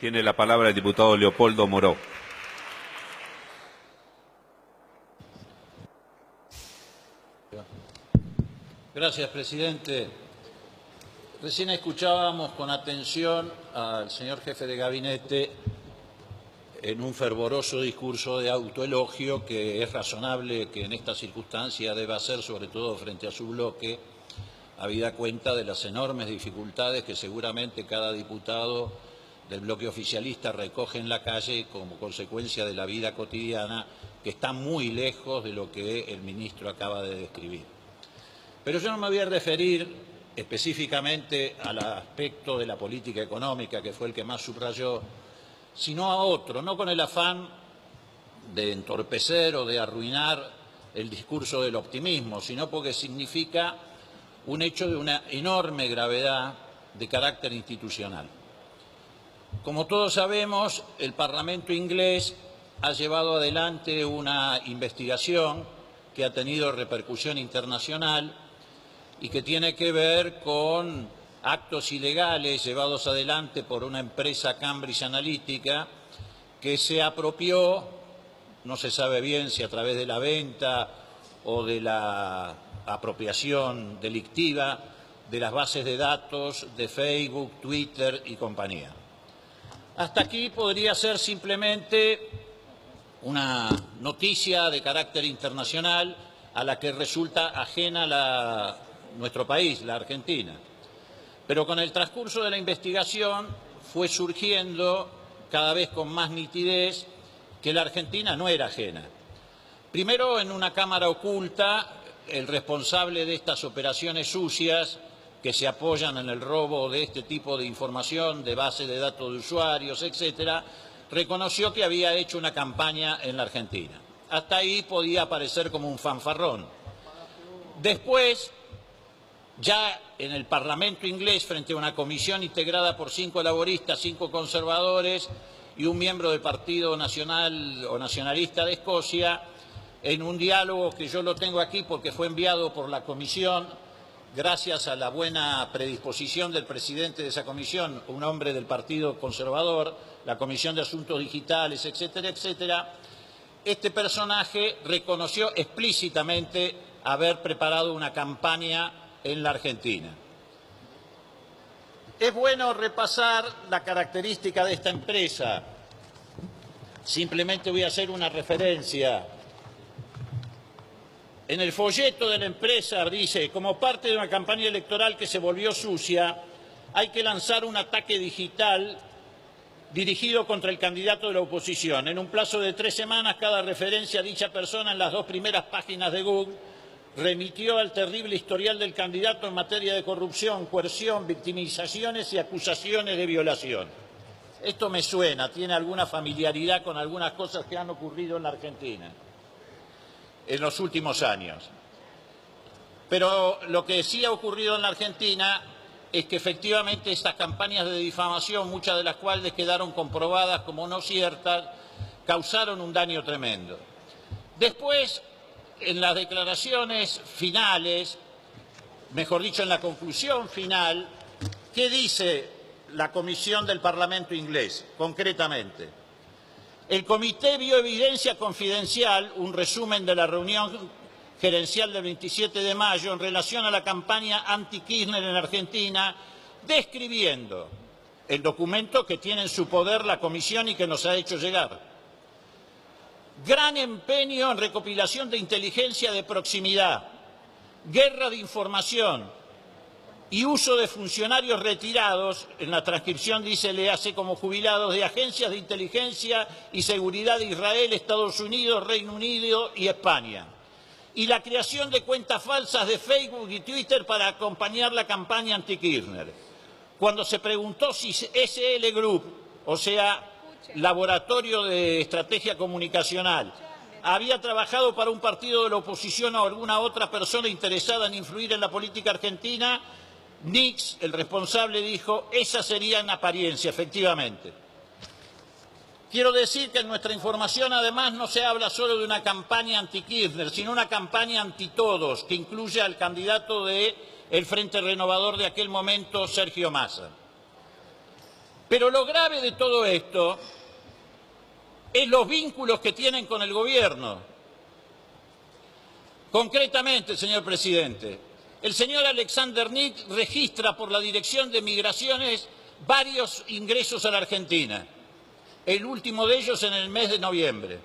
Tiene la palabra el diputado Leopoldo Moró. Gracias, presidente. Recién escuchábamos con atención al señor jefe de gabinete en un fervoroso discurso de autoelogio que es razonable que en esta circunstancia deba hacer, sobre todo frente a su bloque, habida cuenta de las enormes dificultades que seguramente cada diputado del bloque oficialista recoge en la calle como consecuencia de la vida cotidiana, que está muy lejos de lo que el ministro acaba de describir. Pero yo no me voy a referir específicamente al aspecto de la política económica, que fue el que más subrayó, sino a otro, no con el afán de entorpecer o de arruinar el discurso del optimismo, sino porque significa un hecho de una enorme gravedad de carácter institucional. Como todos sabemos, el Parlamento inglés ha llevado adelante una investigación que ha tenido repercusión internacional y que tiene que ver con actos ilegales llevados adelante por una empresa Cambridge Analytica que se apropió, no se sabe bien si a través de la venta o de la apropiación delictiva, de las bases de datos de Facebook, Twitter y compañía. Hasta aquí podría ser simplemente una noticia de carácter internacional a la que resulta ajena nuestro país, la Argentina. Pero con el transcurso de la investigación fue surgiendo cada vez con más nitidez que la Argentina no era ajena. Primero, en una cámara oculta, el responsable de estas operaciones sucias que se apoyan en el robo de este tipo de información, de bases de datos de usuarios, etcétera, reconoció que había hecho una campaña en la Argentina. Hasta ahí podía parecer como un fanfarrón. Después, ya en el Parlamento inglés, frente a una comisión integrada por 5 laboristas, 5 conservadores y un miembro del Partido Nacional o Nacionalista de Escocia, en un diálogo que yo lo tengo aquí porque fue enviado por la comisión, gracias a la buena predisposición del presidente de esa comisión, un hombre del Partido Conservador, la Comisión de Asuntos Digitales, etcétera, etcétera, este personaje reconoció explícitamente haber preparado una campaña en la Argentina. Es bueno repasar la característica de esta empresa. Simplemente voy a hacer una referencia. En el folleto de la empresa dice, como parte de una campaña electoral que se volvió sucia, hay que lanzar un ataque digital dirigido contra el candidato de la oposición. En un plazo de 3 semanas, cada referencia a dicha persona en las 2 primeras páginas de Google remitió al terrible historial del candidato en materia de corrupción, coerción, victimizaciones y acusaciones de violación. Esto me suena, tiene alguna familiaridad con algunas cosas que han ocurrido en la Argentina en los últimos años. Pero lo que sí ha ocurrido en la Argentina es que efectivamente estas campañas de difamación, muchas de las cuales quedaron comprobadas como no ciertas, causaron un daño tremendo. Después, en las declaraciones finales, mejor dicho, en la conclusión final, ¿qué dice la Comisión del Parlamento inglés concretamente? El comité vio evidencia confidencial, un resumen de la reunión gerencial del 27 de mayo en relación a la campaña anti-Kirchner en Argentina, describiendo el documento que tiene en su poder la comisión y que nos ha hecho llegar. Gran empeño en recopilación de inteligencia de proximidad, guerra de información y uso de funcionarios retirados, en la transcripción dice léase como jubilados, de agencias de inteligencia y seguridad de Israel, Estados Unidos, Reino Unido y España. Y la creación de cuentas falsas de Facebook y Twitter para acompañar la campaña anti-Kirchner. Cuando se preguntó si SL Group, o sea, Laboratorio de Estrategia Comunicacional, había trabajado para un partido de la oposición o alguna otra persona interesada en influir en la política argentina, Nix, el responsable, dijo, esa sería en apariencia, efectivamente. Quiero decir que en nuestra información, además, no se habla solo de una campaña anti-Kirchner, sino una campaña anti-todos, que incluye al candidato del Frente Renovador de aquel momento, Sergio Massa. Pero lo grave de todo esto es los vínculos que tienen con el gobierno. Concretamente, señor presidente, el señor Alexander Nix registra por la Dirección de Migraciones varios ingresos a la Argentina, el último de ellos en el mes de noviembre.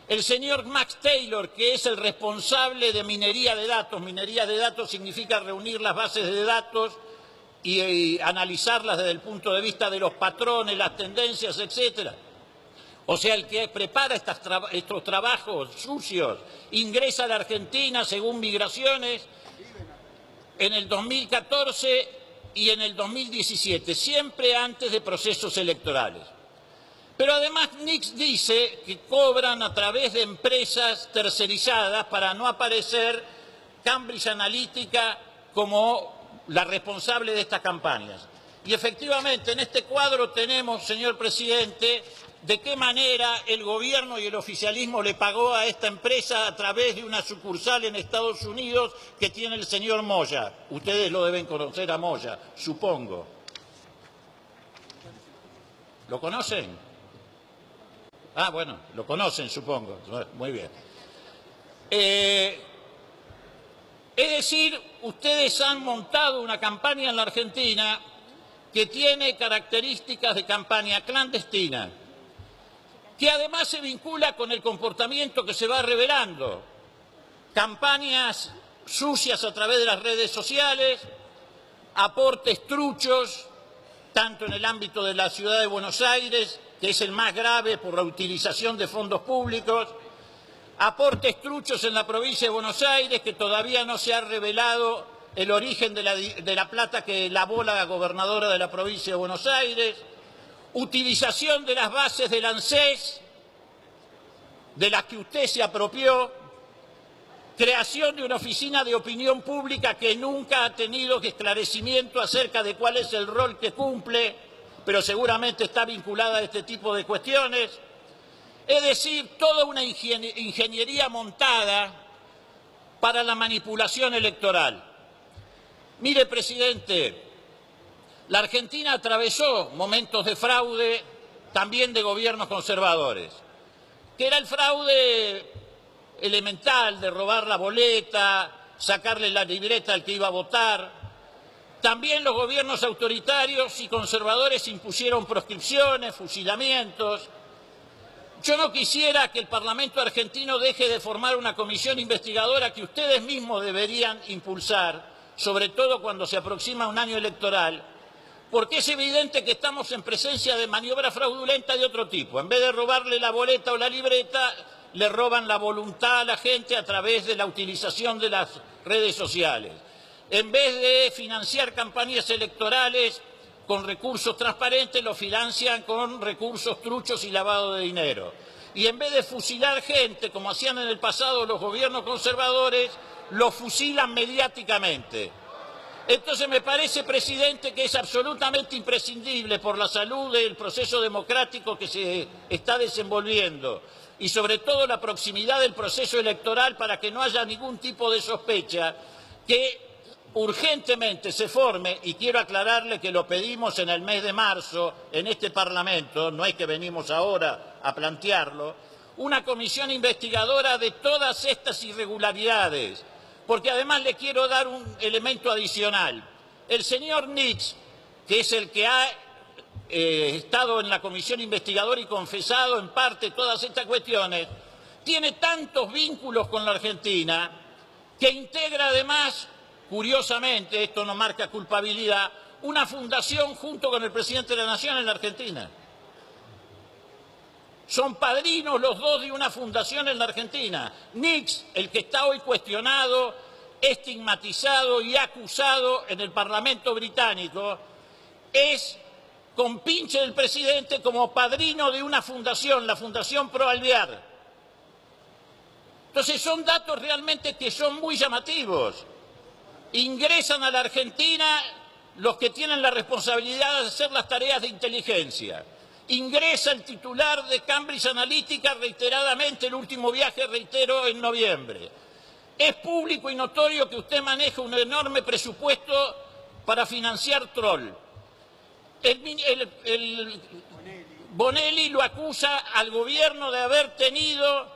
El señor Max Taylor, que es el responsable de minería de datos significa reunir las bases de datos y analizarlas desde el punto de vista de los patrones, las tendencias, etcétera. O sea, el que prepara estos trabajos sucios ingresa a la Argentina según Migraciones en el 2014 y en el 2017, siempre antes de procesos electorales. Pero además Nix dice que cobran a través de empresas tercerizadas para no aparecer Cambridge Analytica como la responsable de estas campañas. Y efectivamente en este cuadro tenemos, señor presidente, de qué manera el gobierno y el oficialismo le pagó a esta empresa a través de una sucursal en Estados Unidos que tiene el señor Moya. Ustedes lo deben conocer a Moya, supongo. ¿Lo conocen? Ah, bueno, lo conocen, supongo. Muy bien. Es decir, ustedes han montado una campaña en la Argentina que tiene características de campaña clandestina, que además se vincula con el comportamiento que se va revelando. Campañas sucias a través de las redes sociales, aportes truchos, tanto en el ámbito de la ciudad de Buenos Aires, que es el más grave por la utilización de fondos públicos, aportes truchos en la provincia de Buenos Aires, que todavía no se ha revelado el origen de la plata que lavó la gobernadora de la provincia de Buenos Aires, utilización de las bases del ANSES, de las que usted se apropió, creación de una oficina de opinión pública que nunca ha tenido esclarecimiento acerca de cuál es el rol que cumple, pero seguramente está vinculada a este tipo de cuestiones. Es decir, toda una ingeniería montada para la manipulación electoral. Mire, presidente, la Argentina atravesó momentos de fraude, también de gobiernos conservadores, que era el fraude elemental de robar la boleta, sacarle la libreta al que iba a votar. También los gobiernos autoritarios y conservadores impusieron proscripciones, fusilamientos. Yo no quisiera que el Parlamento argentino deje de formar una comisión investigadora que ustedes mismos deberían impulsar, sobre todo cuando se aproxima un año electoral, porque es evidente que estamos en presencia de maniobra fraudulenta de otro tipo. En vez de robarle la boleta o la libreta, le roban la voluntad a la gente a través de la utilización de las redes sociales. En vez de financiar campañas electorales con recursos transparentes, lo financian con recursos truchos y lavado de dinero. Y en vez de fusilar gente, como hacían en el pasado los gobiernos conservadores, lo fusilan mediáticamente. Entonces me parece, presidente, que es absolutamente imprescindible por la salud del proceso democrático que se está desenvolviendo y sobre todo la proximidad del proceso electoral para que no haya ningún tipo de sospecha, que urgentemente se forme, y quiero aclararle que lo pedimos en el mes de marzo en este Parlamento, no es que venimos ahora a plantearlo, una comisión investigadora de todas estas irregularidades, porque además le quiero dar un elemento adicional. El señor Nix, que es el que ha estado en la comisión investigadora y confesado en parte todas estas cuestiones, tiene tantos vínculos con la Argentina que integra además, curiosamente, esto no marca culpabilidad, una fundación junto con el presidente de la Nación en la Argentina. Son padrinos los dos de una fundación en la Argentina. Nix, el que está hoy cuestionado, estigmatizado y acusado en el Parlamento británico, es compinche del presidente como padrino de una fundación, la Fundación Pro Alvear. Entonces son datos realmente que son muy llamativos. Ingresan a la Argentina los que tienen la responsabilidad de hacer las tareas de inteligencia. Ingresa el titular de Cambridge Analytica reiteradamente, el último viaje, reitero, en noviembre. Es público y notorio que usted maneja un enorme presupuesto para financiar troll. el Bonelli lo acusa al gobierno de haber tenido...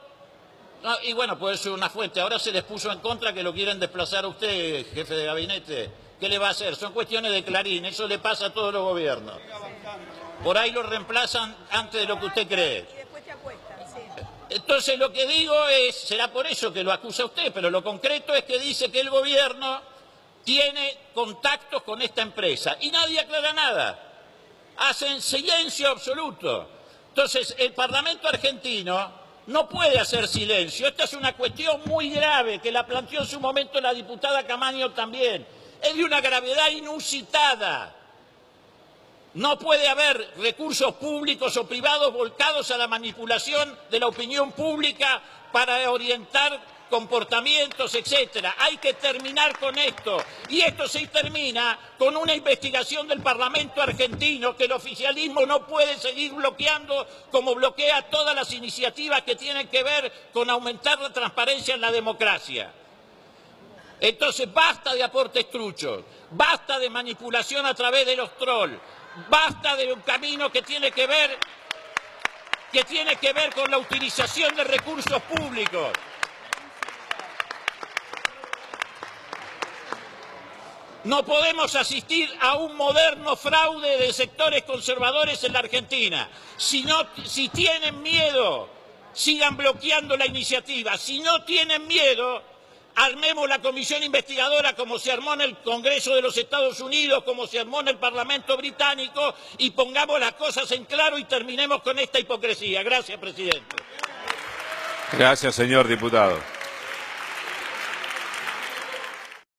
y bueno, puede ser una fuente. Ahora se les puso en contra que lo quieren desplazar a usted, jefe de gabinete. ¿Qué le va a hacer? Son cuestiones de Clarín, eso le pasa a todos los gobiernos. Por ahí lo reemplazan antes de lo que usted cree. Y después te acuestan, sí. Entonces lo que digo es, será por eso que lo acusa usted, pero lo concreto es que dice que el gobierno tiene contactos con esta empresa y nadie aclara nada. Hacen silencio absoluto. Entonces el Parlamento argentino no puede hacer silencio. Esta es una cuestión muy grave que la planteó en su momento la diputada Camaño también. Es de una gravedad inusitada. No puede haber recursos públicos o privados volcados a la manipulación de la opinión pública para orientar comportamientos, etcétera. Hay que terminar con esto. Y esto se termina con una investigación del Parlamento argentino que el oficialismo no puede seguir bloqueando como bloquea todas las iniciativas que tienen que ver con aumentar la transparencia en la democracia. Entonces basta de aportes truchos, basta de manipulación a través de los trolls, basta de un camino que tiene que ver con la utilización de recursos públicos. No podemos asistir a un moderno fraude de sectores conservadores en la Argentina. Si tienen miedo, sigan bloqueando la iniciativa. Si no tienen miedo, armemos la comisión investigadora como se armó en el Congreso de los Estados Unidos, como se armó en el Parlamento británico, y pongamos las cosas en claro y terminemos con esta hipocresía. Gracias, presidente. Gracias, señor diputado.